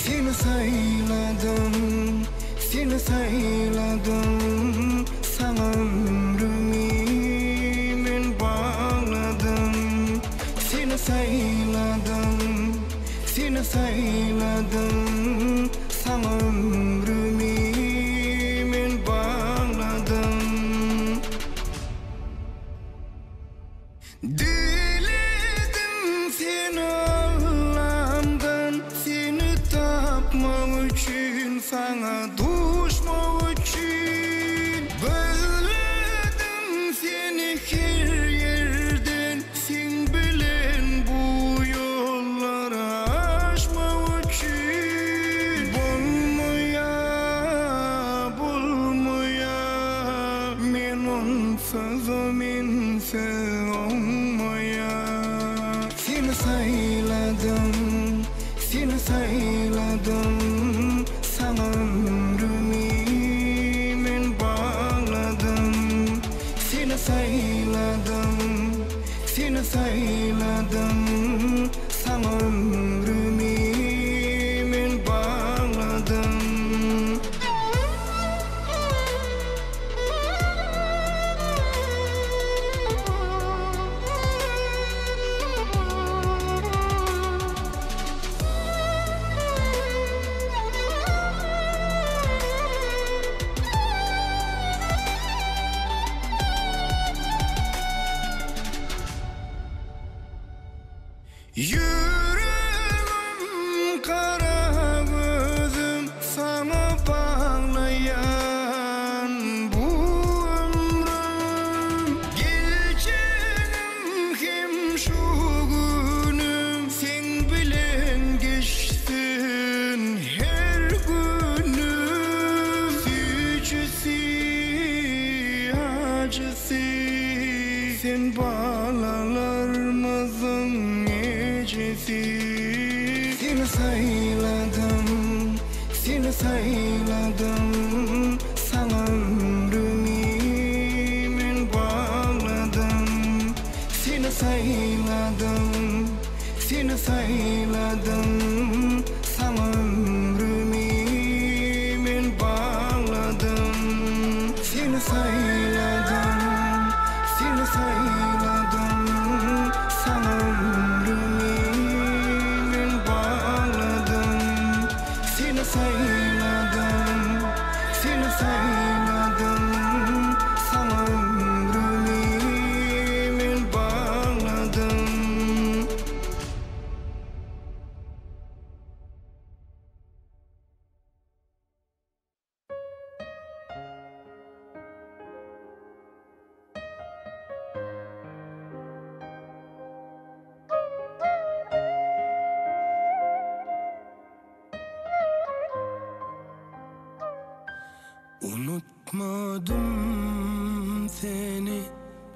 Seni sayladım, seni sayladım. Sana ömrümü men bağladım. Seni sayladım, seni sayladım. Sana ömrümü men bağladım. Diledim seni Allah'ımdan, seni tapmak için, sana düşmek için. Özledim seni her yerden, sen bilen bu yolları aşmak için. Bulmaya men onsuz mensiz olmaya. Seni sayladım, seni sayladım. Sana ömrümü men bağladım. Seni sayladım, seni sayladım. Sana ömrümü men bağladım. Yüreğim kara gözüm, sana bağlayan bu ömrüm. Gecenim hem şu günüm, sen bilen geçsin her günüm. Süyücüsü, acısı, sen bağlarımızın gecesi. Seni sayladım, seni sayladım. Sana ömrümü men bağladım. Seni sayladım, seni sayladım. Sana ömrümü men bağladım. Seni sayladım, seni sayladım. Sana ömrümü men bağladım. Seni sayladım, seni sayladım. Sana ömrümü men bağladım. Unutmadım seni,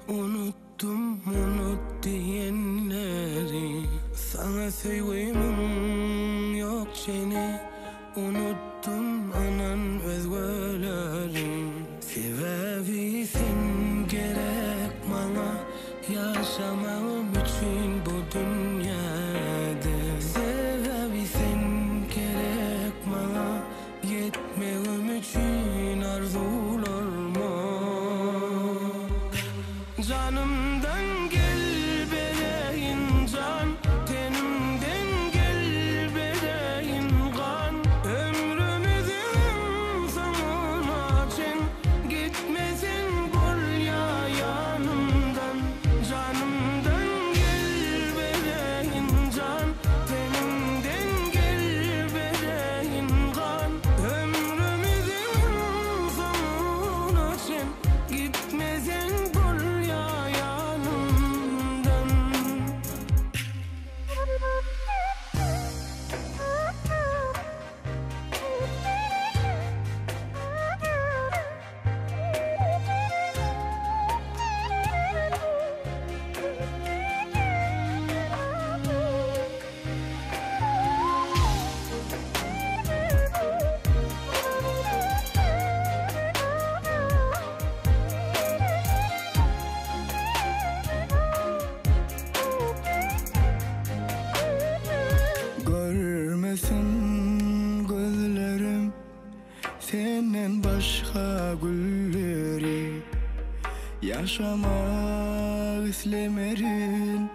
unuttum unut diyenleri. Sana sevgimim yok seni, unuttum anan özgürlerim. Sevebilsin gerek bana, yaşamam için bu dünyada. Sevebilsin gerek bana, yetmem için arzularıma. Canımdan gel bereyin can, tenimden gel bereyin kan. Ömrümüzün sonuna çen, gitmesin bul ya yanımdan. Canımdan gel bereyin can, tenimden gel bereyin kan. Ömrümüzün sonuna çen, gitmesin bul ya yanımdan. Yaşamak istemerin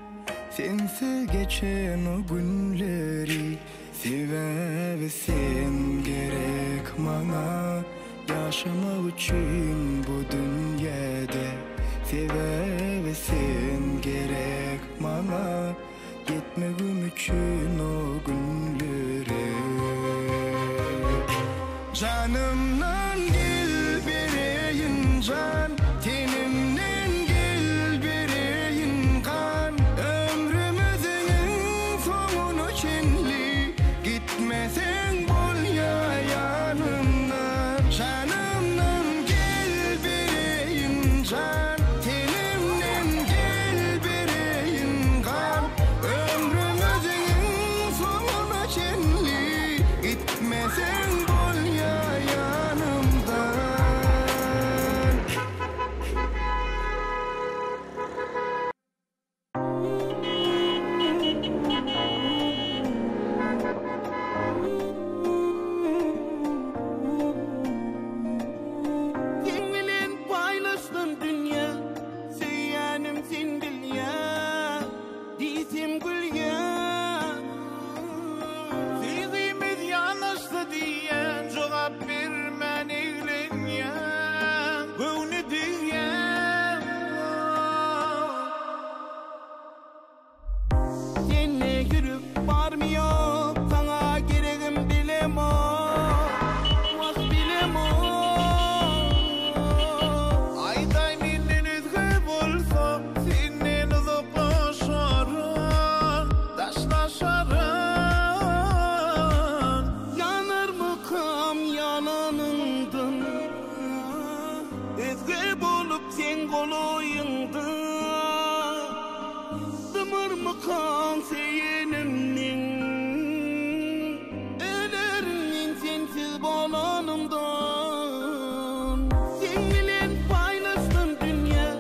sensiz geçen o günleri. Sevebilsen gerek bana yaşamak için bu dünyada. Sevebilsen gerek bana yetmegim için o günleri. Canımdan gel bereyin can, tenimden gel bereyin kan. Ömrümüzün sonunu çenli, gitmesen bol ya yanımdan. Canımdan gel bereyin can, tenimden gel bereyin kan. Ömrümüzün sonunu çenli, gitmesen bol ya yanımdan. Sen bilen paylaştım dünya, söylenim sen bil ya, diysem gül ya. Sevdiğimiz yanlıştı diyen cevap vermen eylen ya, bu ne diyen. Seninle yürüp varmıyor, sana gereğim bilem o, vaz bilem o. Ayday menden özgür bolsa, senden uzaklaşarım, taşlaşarım. Yanar mıkam yalanından, özgür bolup sen kolayında. Dımır mıkan seyenimden, ölürüm sensiz bolanımdan. Sen bilen paylaştım dünya,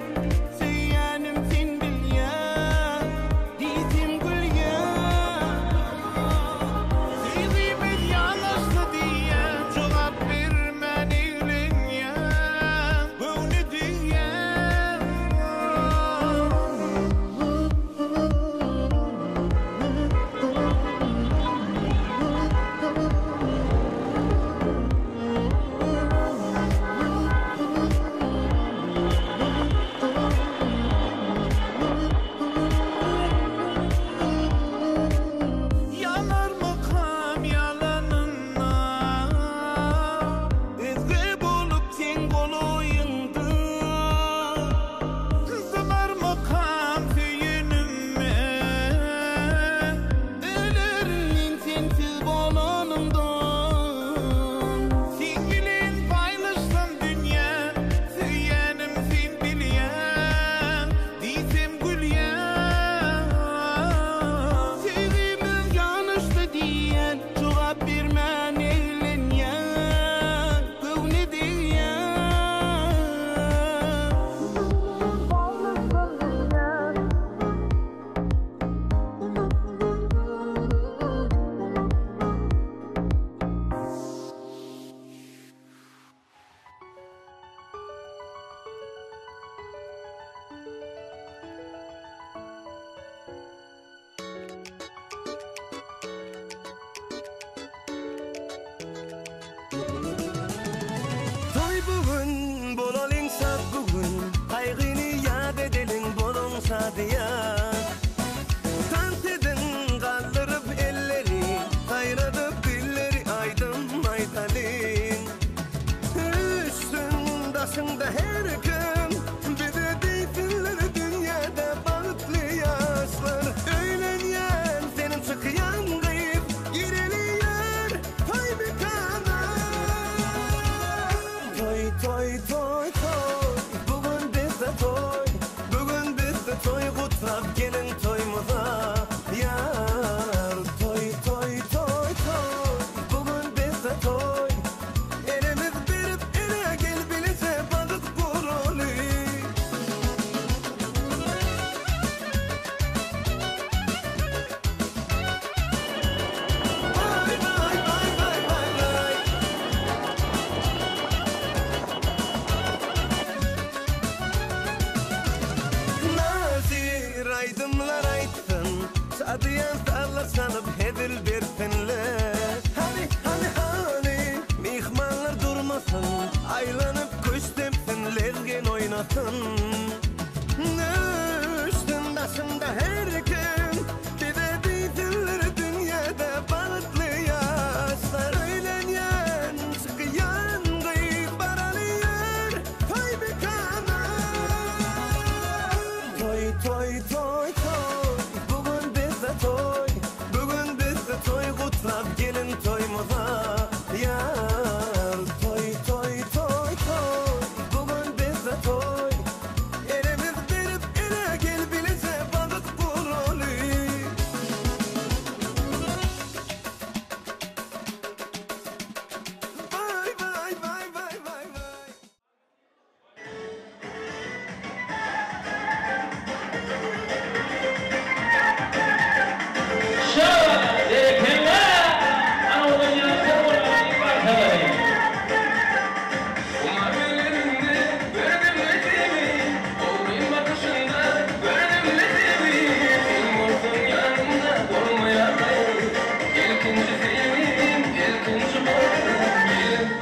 söylenim sen bil ya, diysem gül ya. Sevdiğimiz yanlıştı diyen cevap vermen eylen ya, bu ne diyen. Yanar mıkam yalanına, özgür bolup sen kolayında. Zımar mıkam söyünümme, ölürüm sensiz bolanımdan. Sen bilen paylaştım dünya, söylenim sen bilyen, diysem gül ya. Sevdiğimiz yanlıştı diyen cevap vermen eylen ya, bu ne diyen. Toy bugün, bolalım sat bugün, kaygını yad edelim bolon sadıya. Tant edin kaldırıp elleri, kayradıp dilleri aydım aytalin. Üstün başında her gün, bize deysinler dünyada balıklı yaşlar. Öğlenyen senin çıkıyan kayıp, gireliyor toy bir kanat. Toy toy toy toy, bugün bizde toy, bugün bizde toy, kutlap gelin toyumuza. Yar toy toy toy toy, bugün bizde toy, elimiz birip ele gel bilise balık kurulu. Bye bye bye bye bye bye. aydımlar aytın Sadiyan sallar sanıp hedil bersinler Hani mihmanlar durmasın Aylanıp kuş tepsin lezgin oynasın Üstün başımda her gün Bize beytinler dünyada balıklı yaşlar Öylenyen çıkıyan gıyık baralıyor Toy bekana Toy Bugün bizde toy Bugün bizde toy Kutlap gelin toymuza Yar Toy Bugün bizde toy Elimiz verip ele gel bilece balık bu rolü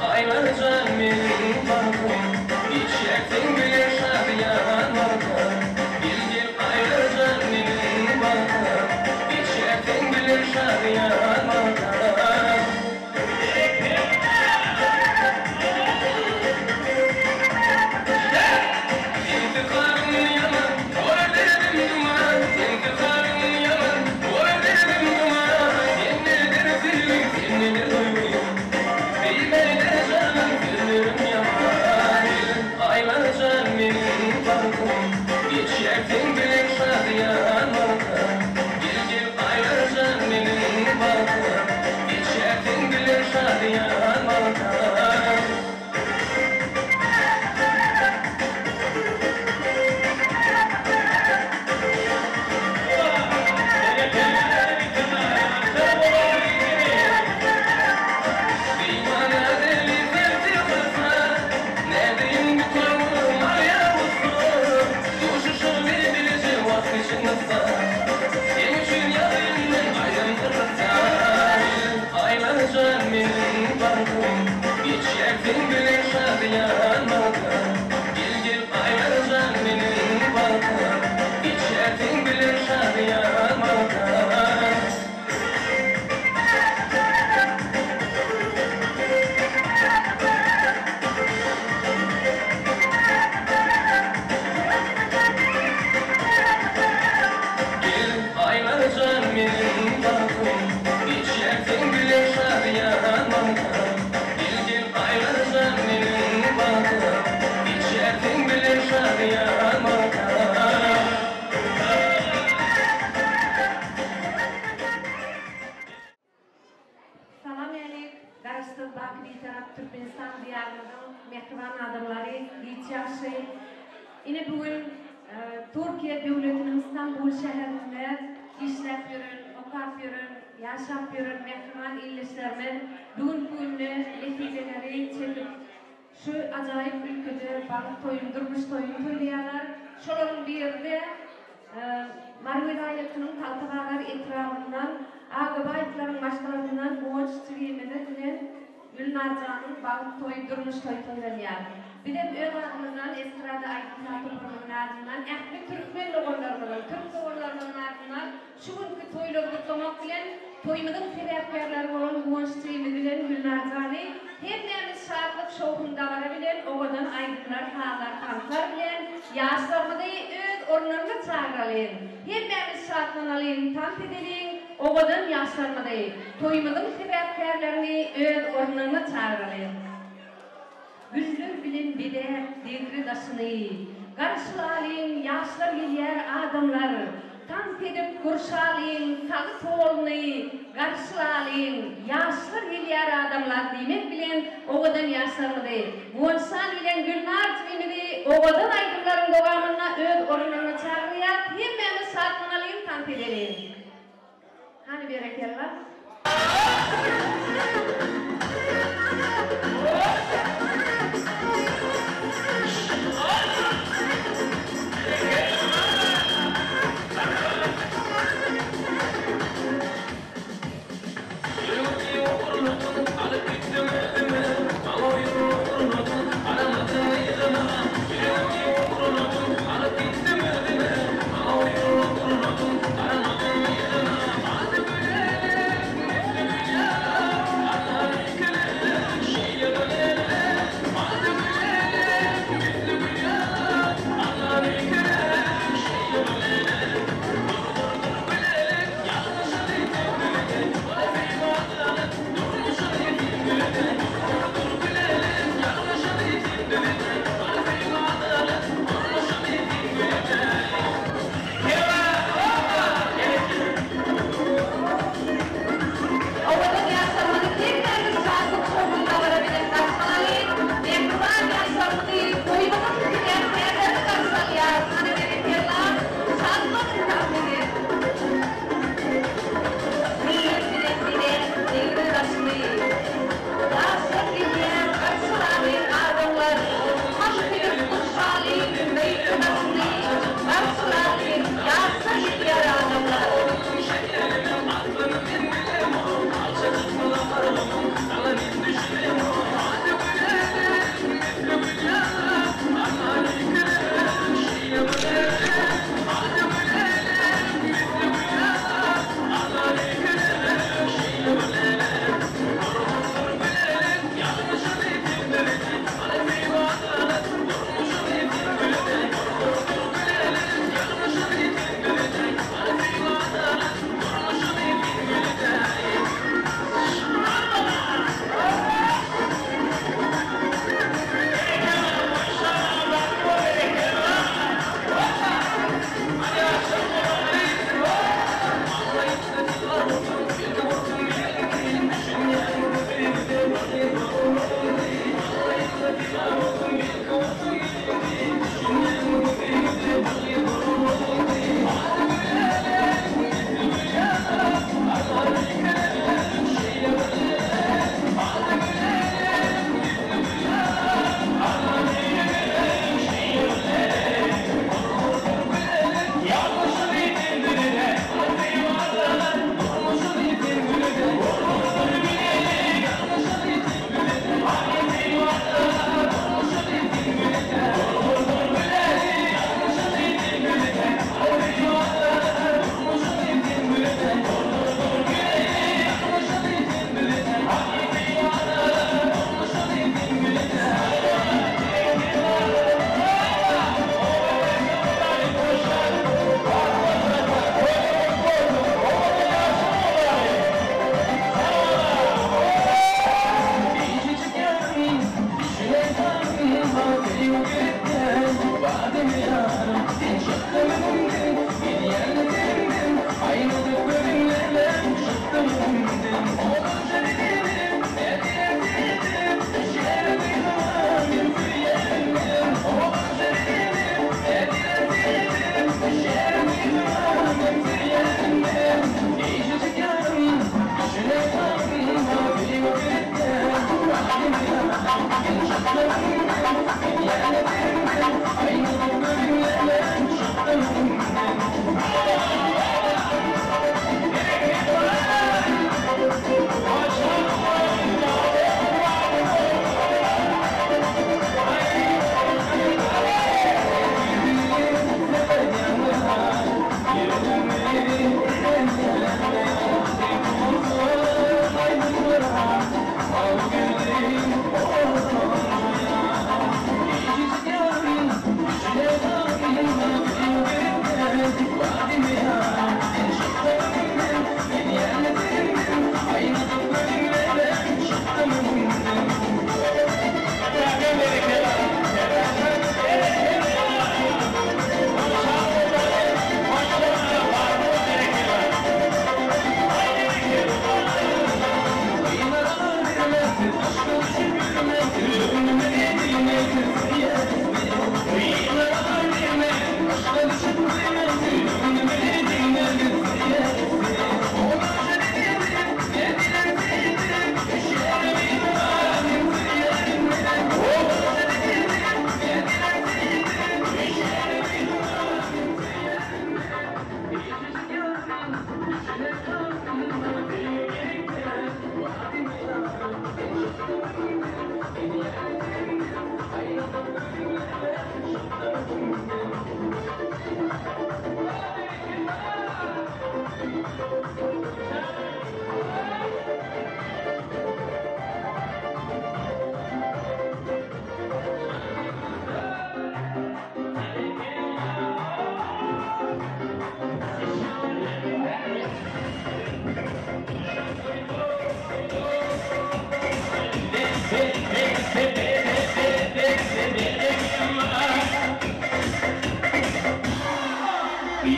Vay Türkmenistan diyarlarının mehriban adamları, Liçyaşı, yine bugün Türkiye Devleti'nin İstanbul şehrinde işlep yürün, okap yürün, yaşap yürün, mehriban ilişkilerinin bugün neticeleri çekip şu acayip ülkede balık toyun, durmuş toyun toylayanlar, şoların bir yerde Marvilayetinin kalkıbalar etrafından, ağabayıkların başkalarından boğaç çiğmede Gülnarcan'ın balık toyu, durmuş toylayan. Bir de ön ardından Esra'da Aydınlar Toplumunun ardından ehli Türkmen loğullarının, Türk loğullarının ardından şu günkü toyları kutlamak bilen toyumuzun sebepkarları olan boğaç çiğmede Gülnarcan'ı hepimiz şartlık şoğunda varabilen, oğudan Aydınlar, Kağlar, Kamplar bilen yaşlarımızı öz orlarına çağıralım. Hepimiz şartlanalım, tant edelim, oğudan yaşlarımızı, toyumuzun sebepkarlarını öz orlarına çağıralım. Güçlük bilin bide devri daşını, karşılayın yaşlar yer adamlar, tant edip kurşalayın salı toğulunu, karşılayın yaşlar yer adamlar demek bilen oğudan yaşlarımızı, Muğansan bilen Gülnar tümünü oğudan aydınların devamına öz orunlarına çağırıyor, hepimiz şartlanalım, tant edelim. Hani berekeller?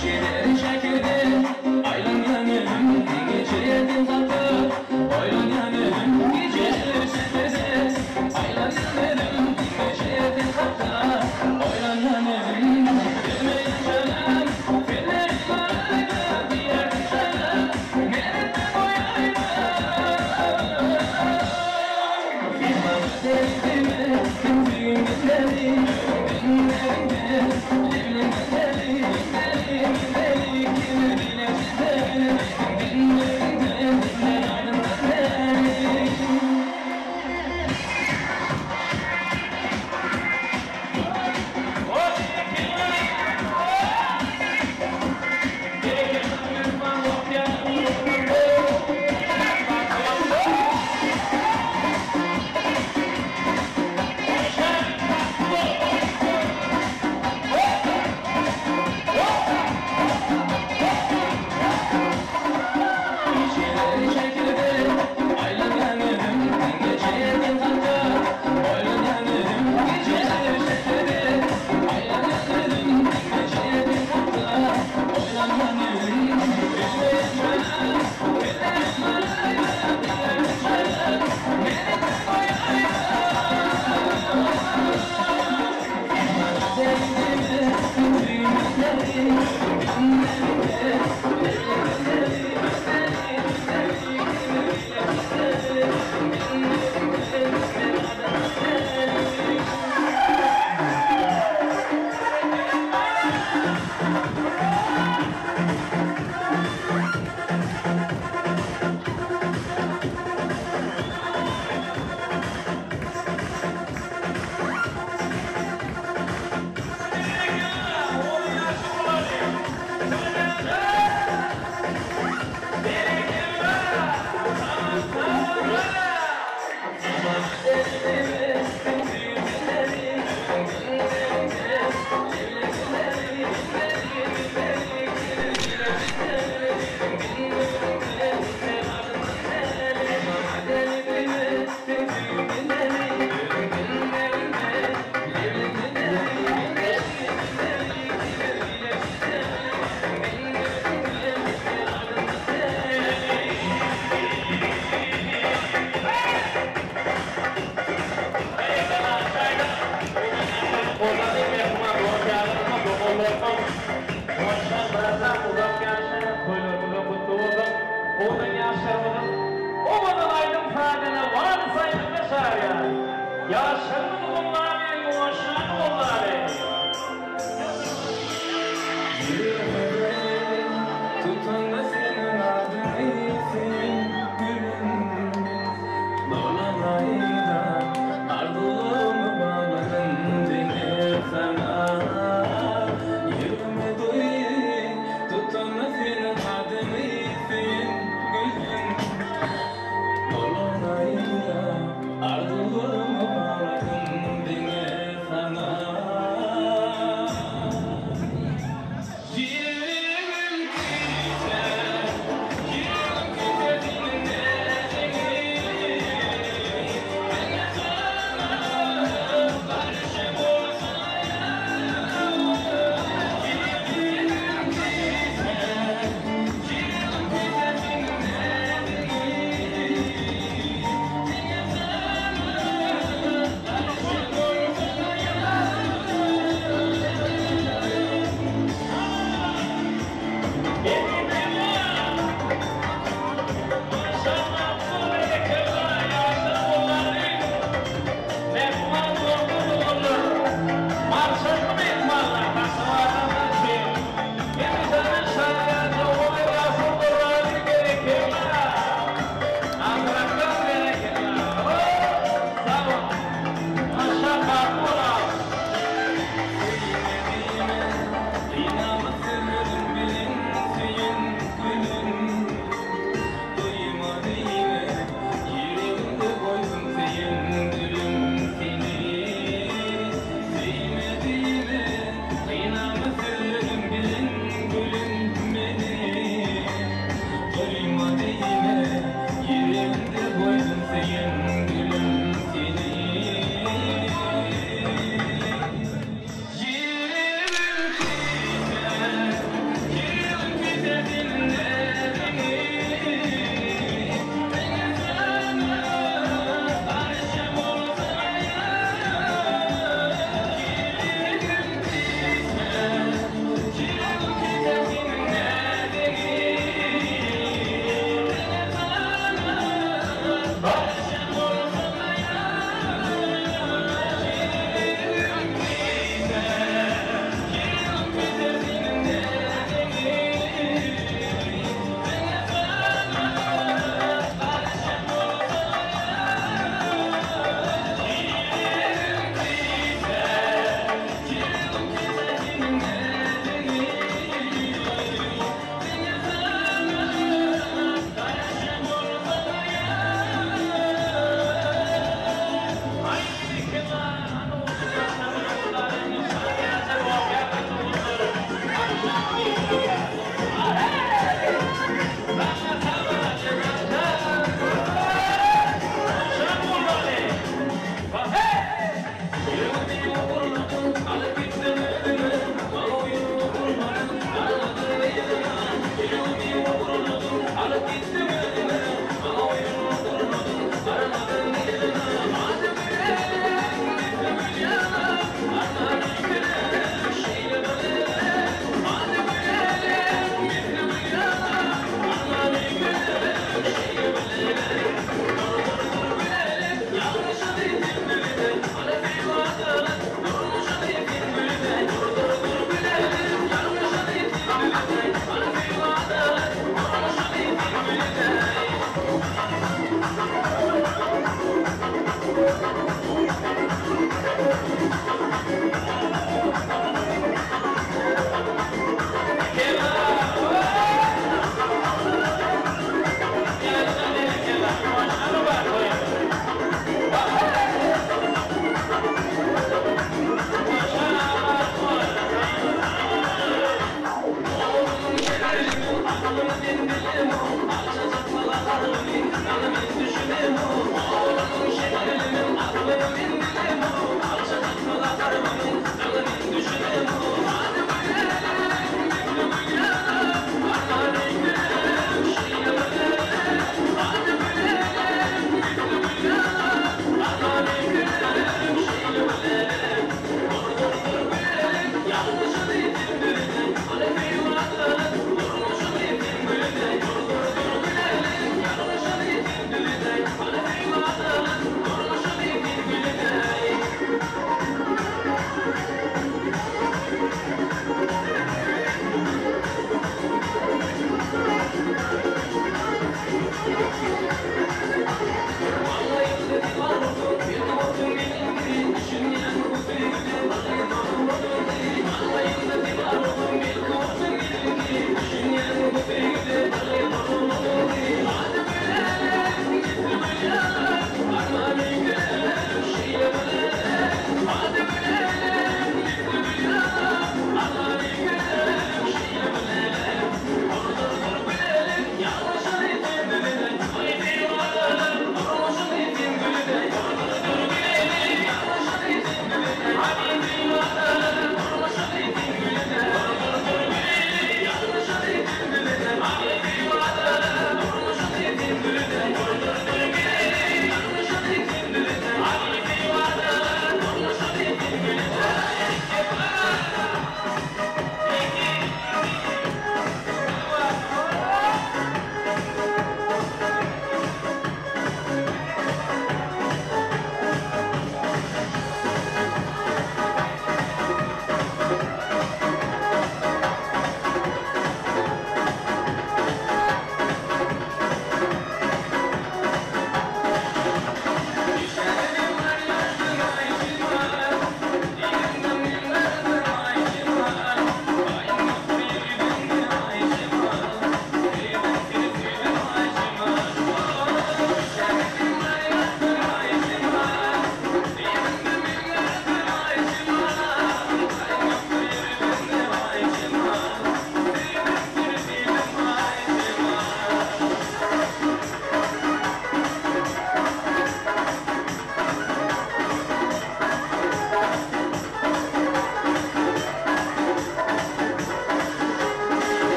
Thank you.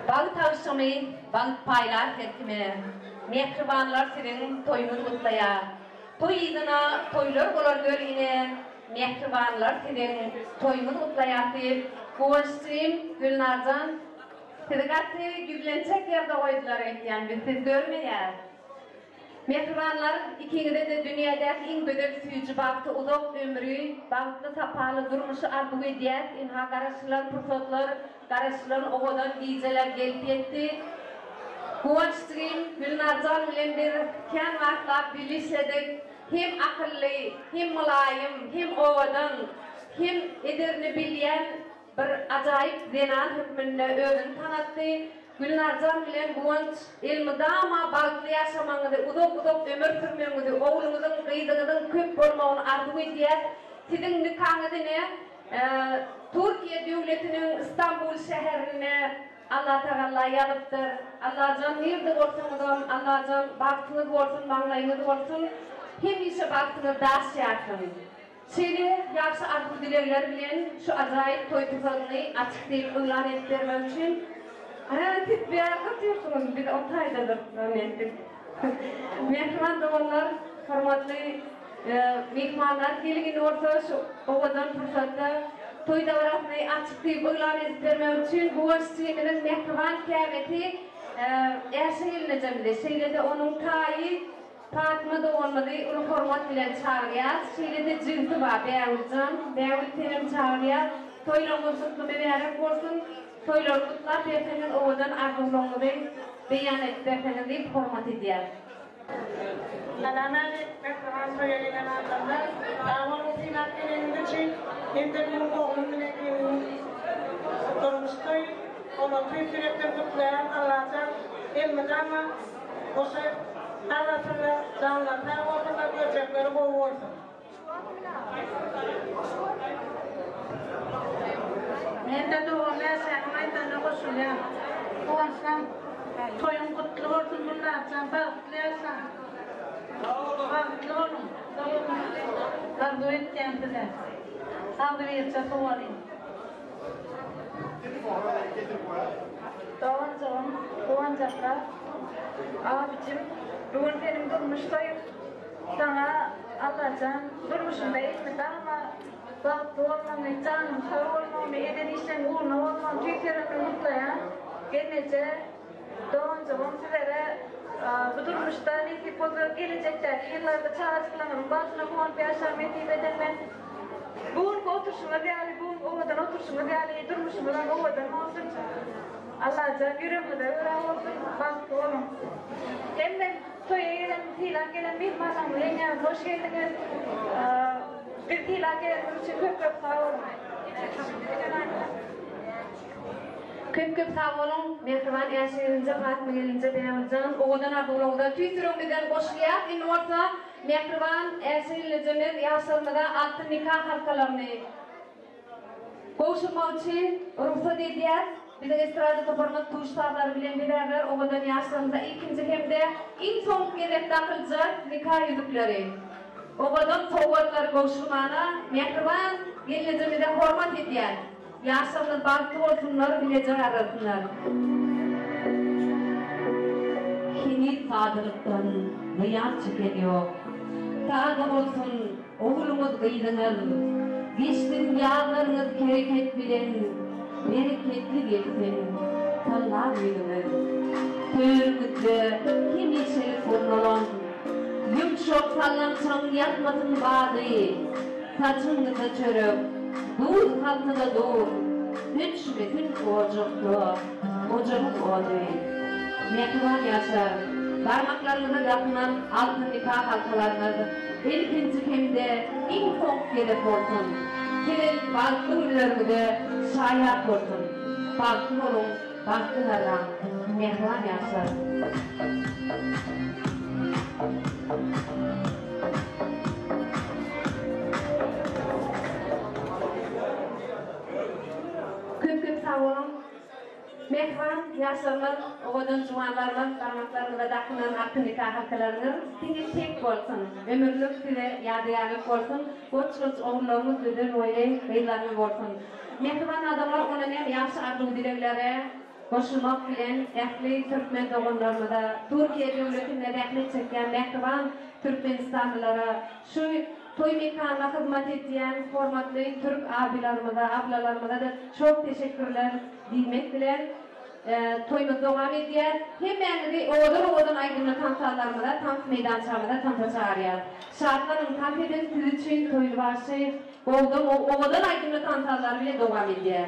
Bağ tavşamı, bağ paylar herkime, mehribanlar senin toyunu kutlaya. Toyidina toylar olar görgine, mehribanlar senin toyunu kutlaya deyip, Kuvaşçıyım, Gülnarcan, Sidikatı güblenecek yerde koydular etken, biz siz görmeyer. Mehribanlar ikinize de dünyadaki en güzel suyucu baktı, uzak ömrü, baktı sapalı durmuşu arbuğu diyet, inha karışılan fırsatlar, karışılan oğudan gizeler gelip yetti. Kuvaşçıyım, Gülnarcan bilen bir ken vakta bilişledik, hem akıllı, hem mulayim, hem oğudan, hem ederini bilyen bir acayip zenan hükmünde öğün tanattı. Gülnarcan bilen Guvanç ilmi dama balıklı yaşamanızı, uzak ömür sürmenizi, oğlunuzun kıydığınızın köp olmağını arzu ediyor. Sizin nikahınızı ne? Türkiye devletinin İstanbul şehrine Allah Teala yalıptır. Allah can nerede olsun, Allah can baktınız olsun, bağlayınız olsun. Hemişe baktınız daş yakın. Şimdi yaxşı arzu dilekler bilen şu acayip toy tuzağını açıklayıp ilan ettirmem için siz bir arka diyorsunuz, biz 6 aydadır ettik. Mehman doğanlar, hormatlı mehmanlar gelin orta şu ovadan fırsatta toy davrasını açıklayıp ilan ettirmem için bu açıklamanın mehman kıyameti eşeğiline cemide. Şeyle de onun tayı Fatma da olmadı, onu hormat bilen çağırıyaz. Şeyle de cinsi var, Beyavuzcan. Beyavuzcan'ın çağırıyaz. Toylarımız mutlu mübarek olsun. Toylar mutlar, efendim ovadan argınlığını beyan etti efendim deyip hormat ediyaz. Ananı mektuban söyleyen adamlar, dağılın sinatlarının için evden oğlum bilekliğinin durmuştu. Onu sürekli kutlayan Allah'tan elmeden ama o şey Allah'ın canlarına ortada görecekleri bu olsun. Ben de oğlaya sevmeyi de koşulayım. Bu olsun, toyun kutlu olsun bunlardan bağışlayarsan. Bağışlı olun, arzu etken size. Arzu edeceğiz oğlayım. Doğan Cafra, abicim, bugün benim durmuştayım. Sana Allah'can durmuşundayım ama bağlı olmamı, canım sağ olmamı, eden işten uğruna olmamı, tüylerimi mutlayan gelince Doğancığım sizlere bu durmuşta neyse pozu gelecekler, yıllarda çalışmalarım, bazına bu an bir aşağı metip edenler bugün oturuşuma değerli, bugün ovadan oturuşuma değerli, durmuşumdan ovadan olsun. Allah'ca yüreğimde öğren olsun, baskı olun. Hem de toya gelen, tilan gelen bir masam, yenge, hoş geldiniz. Bir tilan gelen için köp sağ olun. Köp sağ olun. Mehriban yaşayınca, Fatma gelince Beyavuzcan, ovadan ardıqlığında tüytürüm bizden boşlayat. İn orta Mehriban yaşayınca yaşlarımda altın nikah halkalarını koşulmak için ruhsat ediyat. Bize estrada toparmak tuşlarlar bilen biberler ovadan yaşlarımızda ikinci hem de en son gerek takılacak nikah yüzükleri. Ovadan soğuklar koşulmana Mehriban gelince hormat ediyat. Yaşlarımız baktı olsunlar, bilecek arasınlar. Hini sadılıktan ziyan çekeniyor. Sağda olsun, oğlumuz gıydınız. Geçtin yağlarınız kereket bilen, bereketli geçsin. Sallar gıydınız. Tüyürümüzde kim yeşeri konulan. Yumuşak sallançan yatmasın bağdı. Saçınızı çörüp, dur kalkıda dur. Hüçmetin ocaklı, ocağın oğlu. Mehriban yaşlar, parmaklarınıza yakınan altın nikah halkalarınız, ikinci hemde en son gerek olsun. Senin baktı ürlerinde şayat olsun. Baktı olun, baktılardan. Mehriban yaşlar. Köp sağ olun. Mehriban yaşlarımız, ovadan cumalarımız, parmaklarımıza takınan altın nikah halkalarınız size tek olsun. Ömürlük size yadigarlık olsun. Koç oğullarımız bize böyle beylarlık olsun. Mehriban adamlar onun hem yaxşı arzu dilekleri koşulmak bilen ehli Türkmen doğumlarımıza, Türkiye devletinde rehmet çeken Mehriban Türkmenistanlılara, şu toy mekanına hizmet ettiğin hormatlı Türk abilerimize, ablalarımıza da çok teşekkürler demek bilen toyumuz devam ediyor. Hemen de ovadan aydınlı tanıtlarımıza, tanıt meydançamıza tanıta çağırıyor. Şartların tanıtedin siz için toylu başı ovadan aydınlı tanıtlar bile devam ediyor.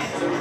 It's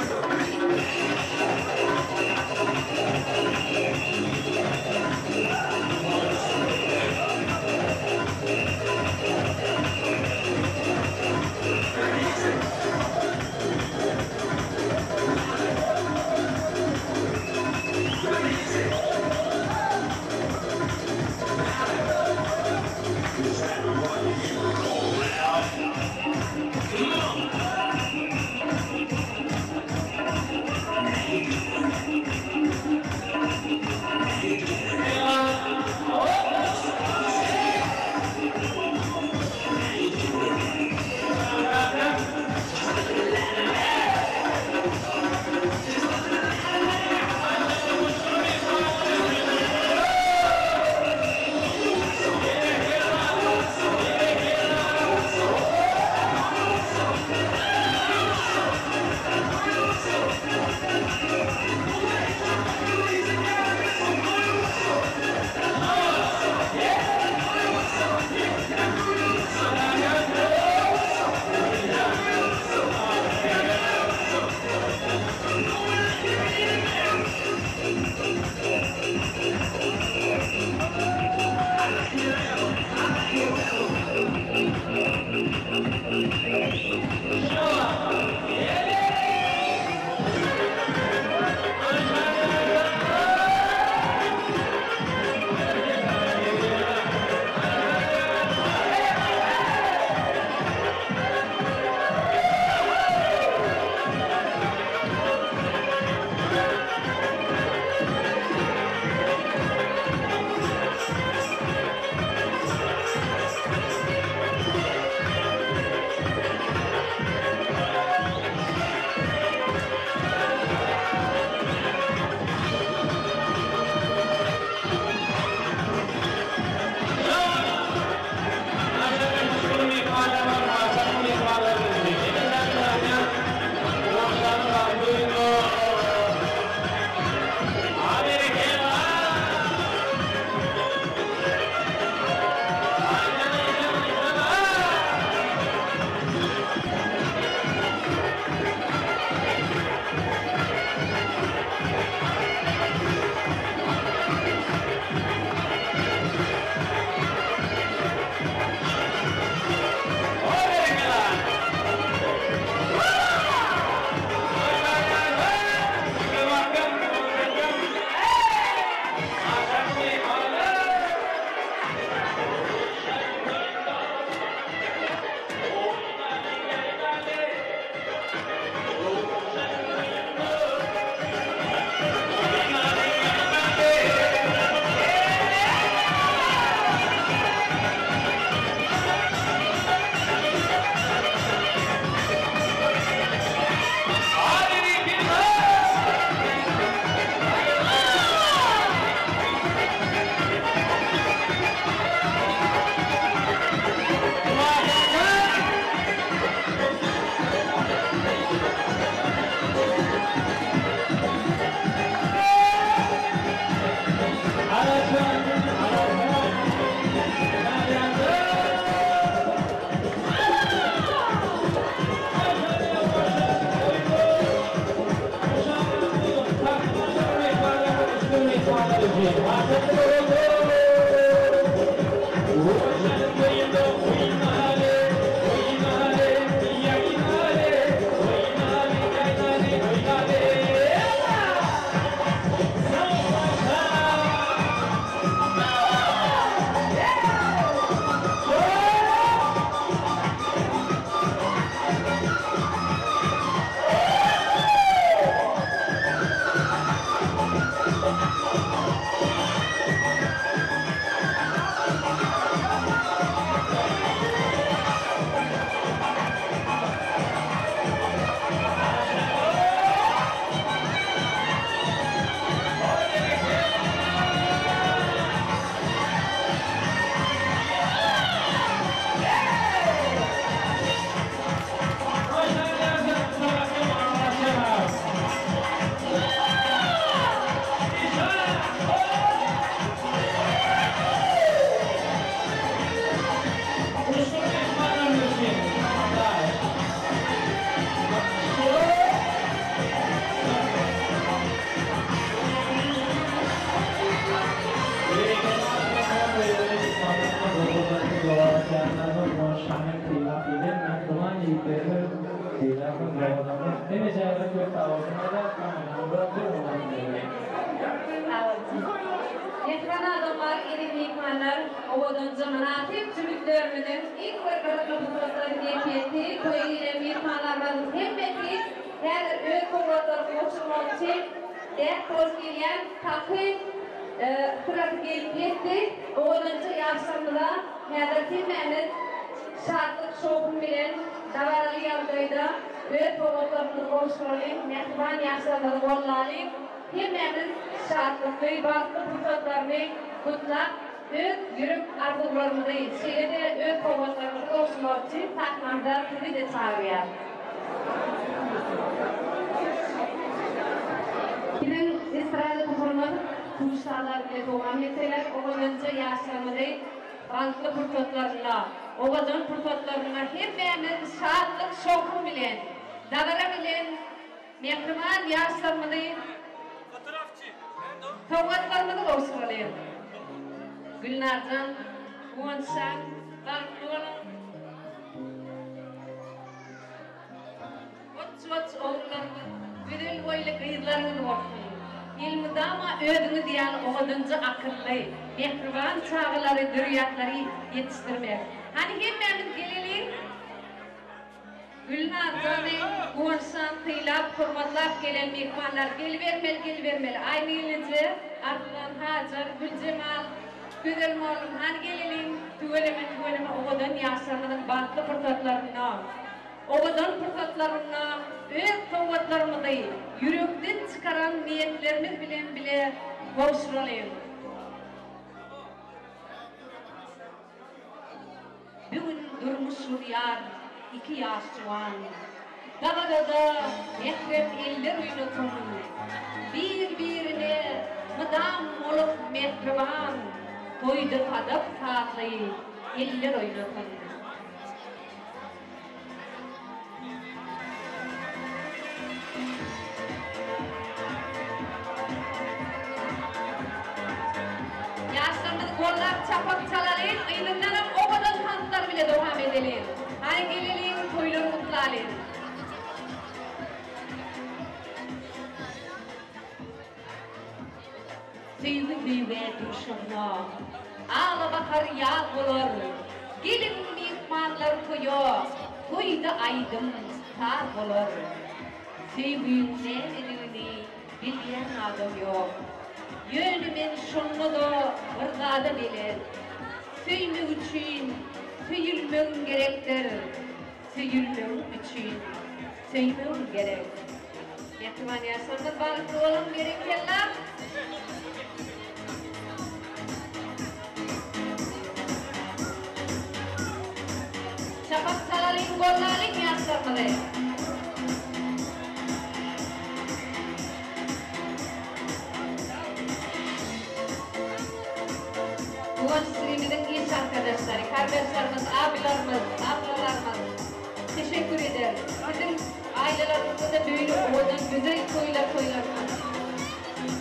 Teşekkür ederim. Bizim ailelerimize de böyle oğlan güzel koyular.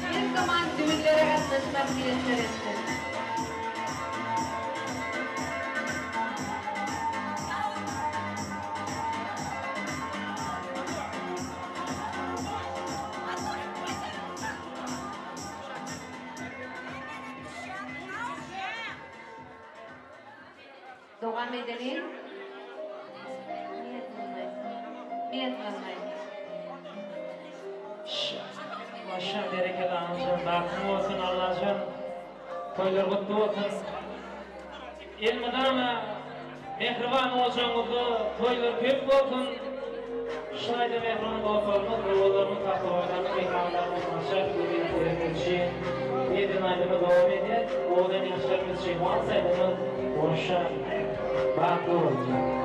bir zaman düğünlere katlaşmak niyetler etti. Doğan Medeni niyet kılmayın. Maşallah berekeli anacığım, baktım olsun Allah'cığım, toylar kutlu olsun. Elmedana mehriban olacağınızı, toylar köp olsun. Şunayda mehriban olsanız, oğullarımın takvalarını, mekanlarını maşallah görüntülerimiz için 7 aylığına devam eder. Oğuldan yaşlarımız için varsaydınız, boşa baklı olacak.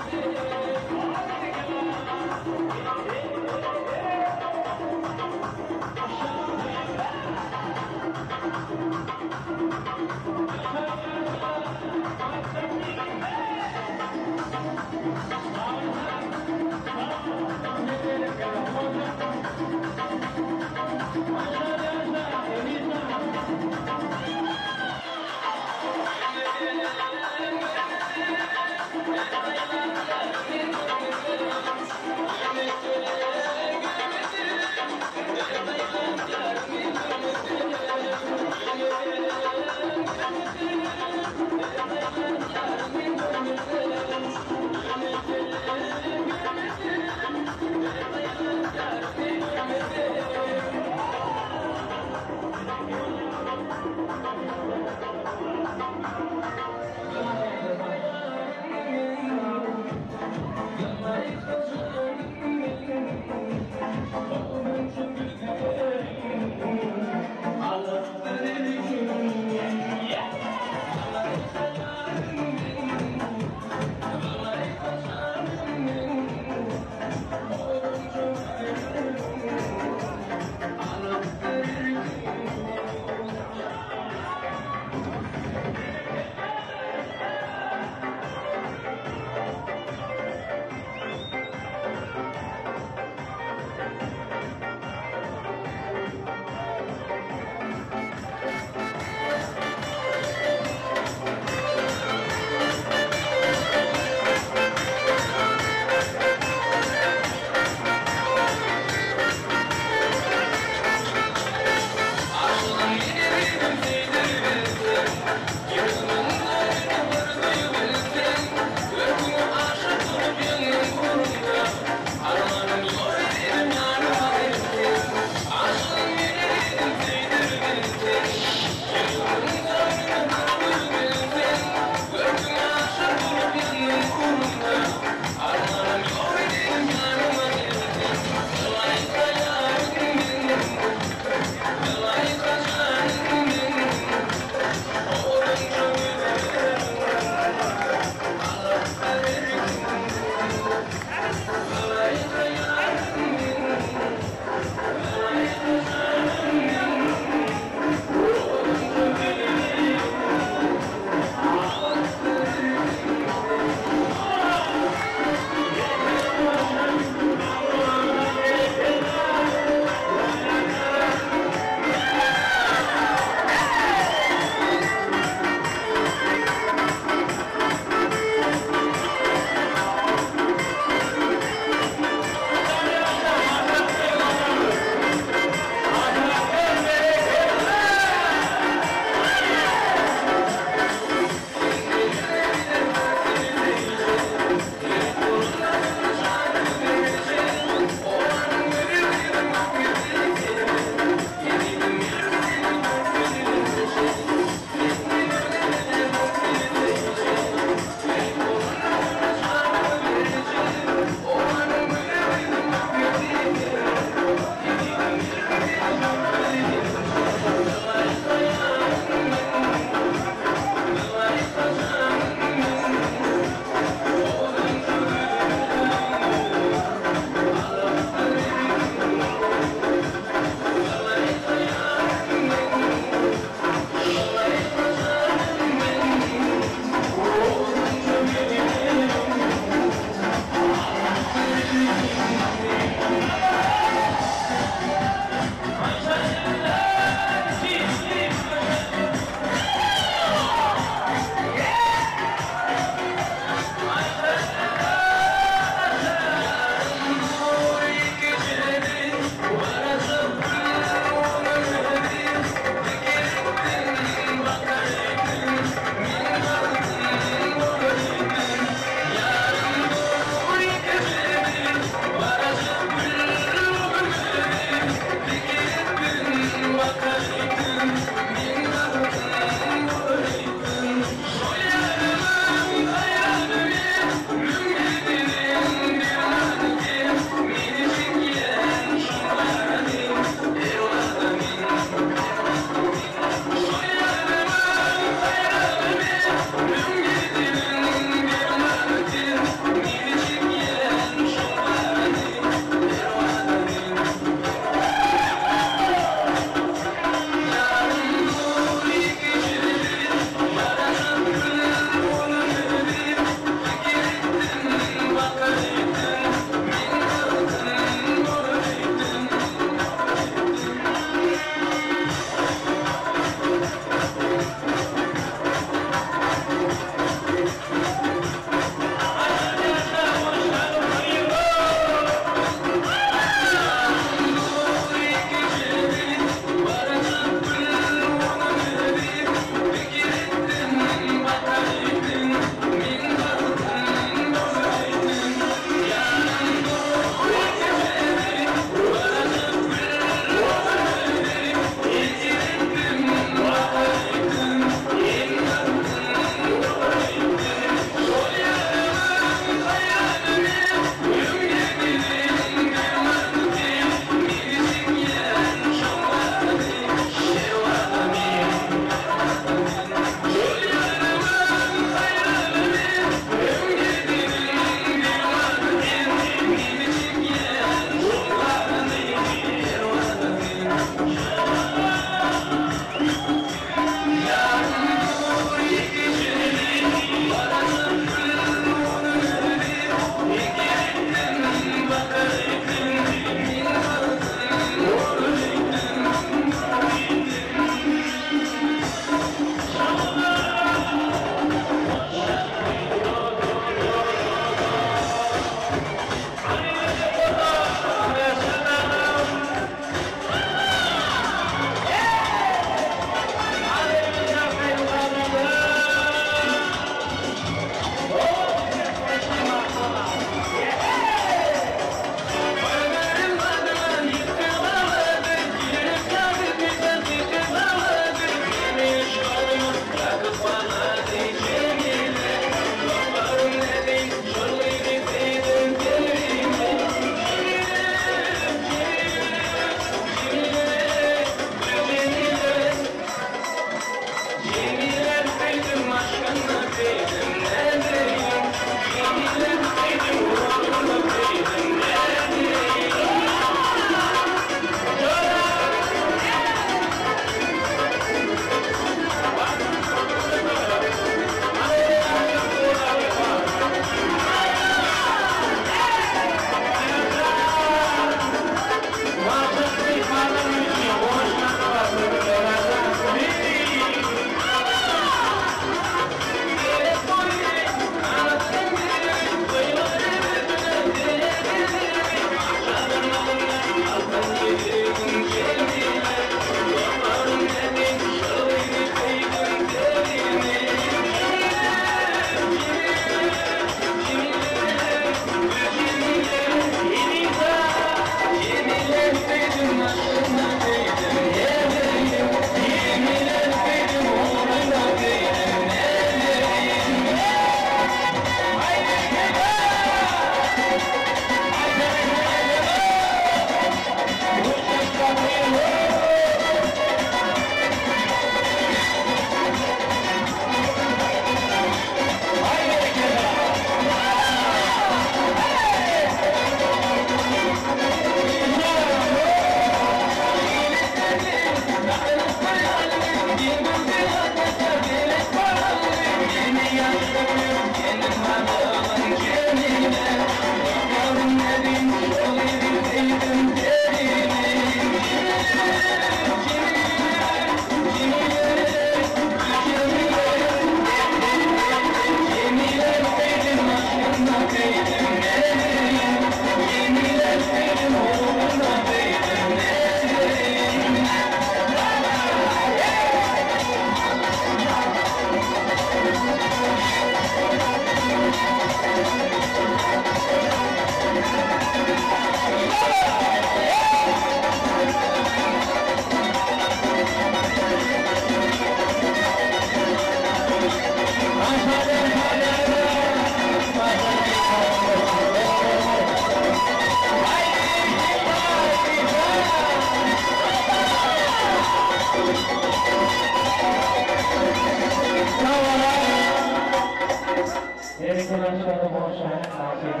Arkadaşlar da boşver, takip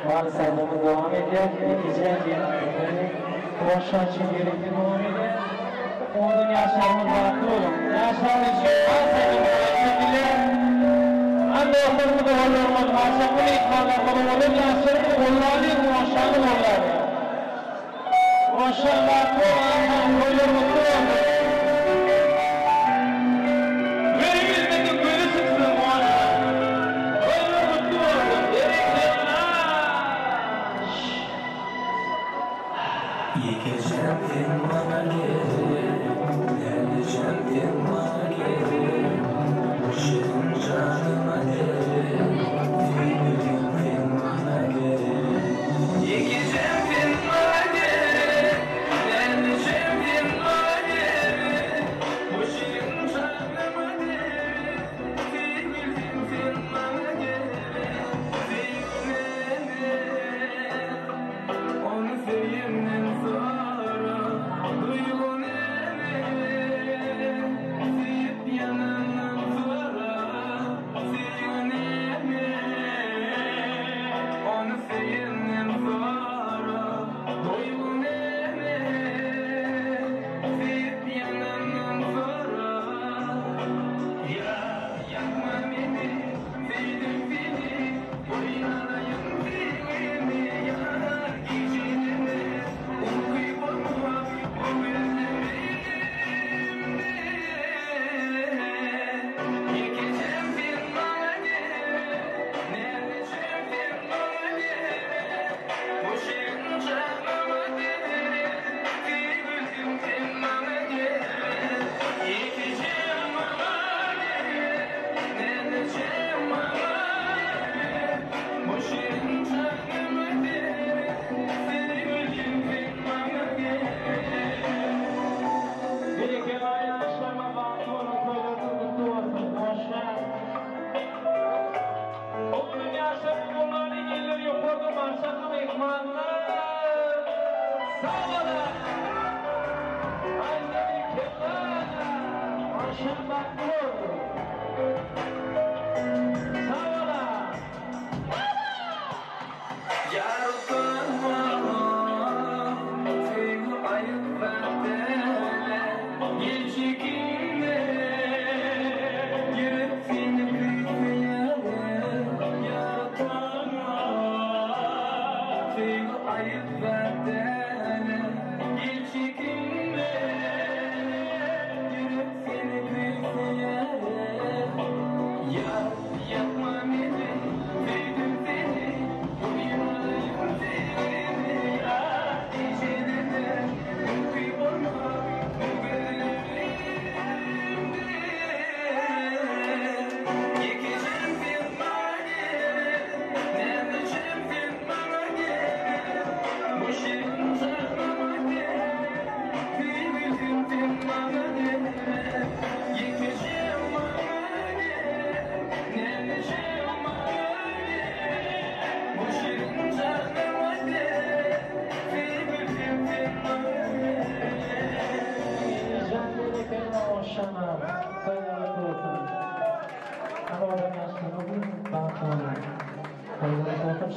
varsayımı devam ediyor. İkinci yeni boşver çimdiğilikte devam ediyor. Onun yaşamı farklı olun. Yaşamı için varsayımı çimdiğilik. Anne okulunu da olurlar. Varsayımı ikmalarını olur. Yaşamı onları boşver onları. Boşverler kolanlar koyulur mutlu olur.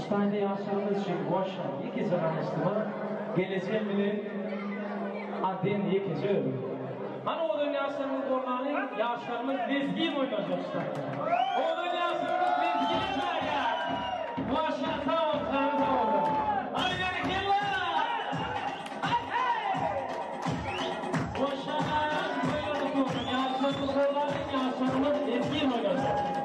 Stayda yaşamımız için boşver. İki zamanıştı geleceğim bile adın ikinci ödü. Hani o dünyasımız olmanın yaşlarımız bezgin oynayacak Stayda. O dünyasımız bezgin oynayacak. Boşver sağ ol, sağ ol. Hadi gel gel boşver yaşlarımız olmanın yaşlarımız bezgin oynayacak.